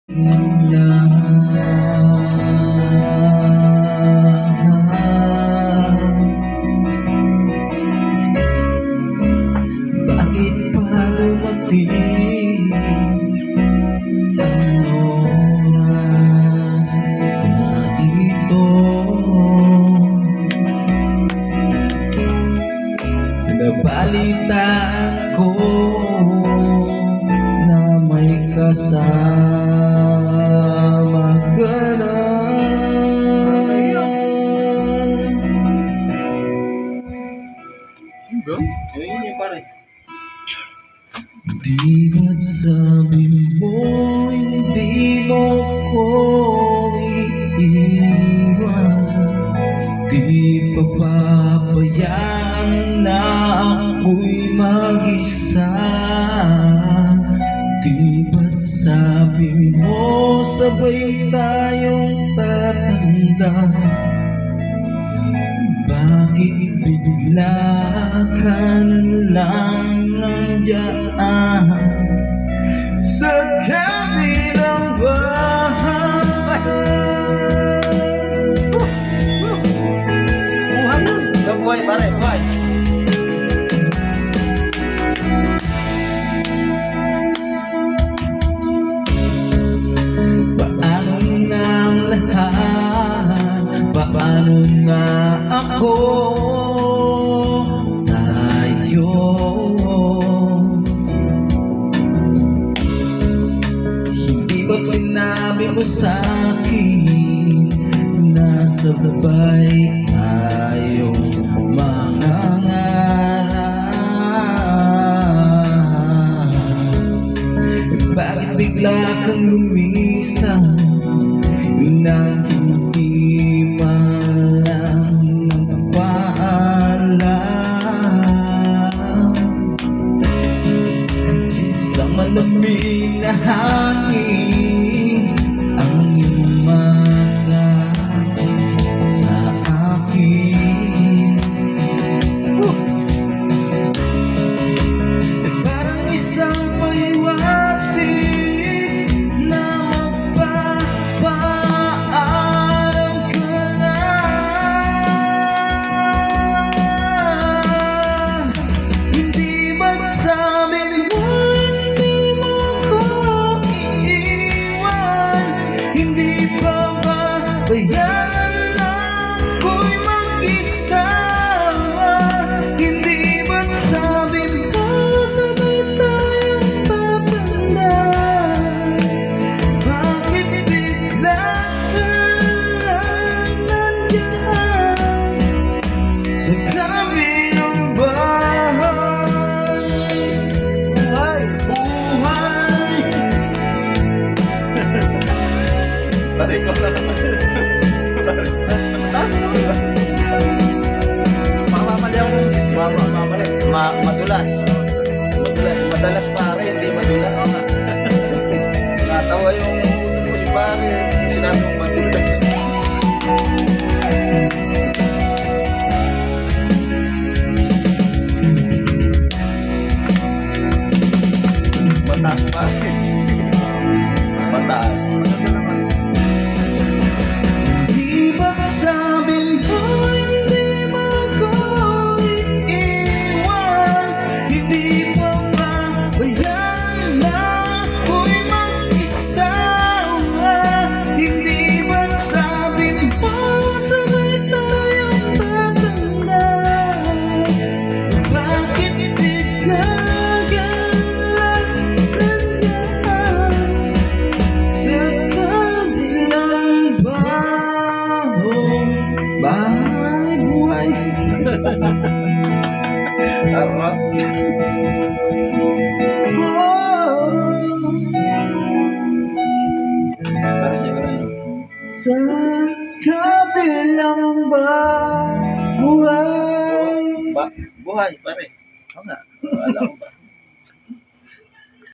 Bakit pa dumating ang oras na ito? Nabalitaan ko na may kasama ka na. Bro, ayun yung pare. Di ba't sabi mo hindi mo ko iiwan? Di pa pabayaan na ako'y mag-isa? Di ba't sabi mo sabay tayong tatanda? Bakit bigla ka na lang nandiyan sa kabilang bahay? Buhay yun. Buhay pare, buhay. Paano na ang lahat? Paano na ako? Tayo hindi ba't sinabi mo sa'kin na sabay tayong mangangarap? Bakit bigla kang lumisan nang hindi man lang nagpaalam? Sa malamig na hangin ang iyong mata sa akin, parang isang pahiwatig na magpapaalam ka na. Hindi ba't sabi mo hindi mo ko iiwan? Hindi pa ba bayaan lang ko'y mag-isa? Hindi ba't sabi mo sabay tayong tatanda? Bakit bigla ka lang nandiyan sa kabilang bahay? Buhay, buhay. Pare, ikaw na naman. Taas mo. Mamamali ako. Mamamali. Madulas. Madulas. Madalas pare, hindi madulas. Oo nga. Natawa yung utot ko si pare. Sinabi mong madulas. Mataas pare. Mataas. Di ba't sabi mo hindi mo ko iiwan? Hindi pa ba bayaan na ako'y mag-isa? Hindi ba't sabi mo sabay tayong tatanda? Bakit bigla ka lang nandiyan sa kabilang bahay? Buhay. Tarot. Para siya ba rin? Sa kabilang buhay. Buhay, pare. Oo nga. Wala ko.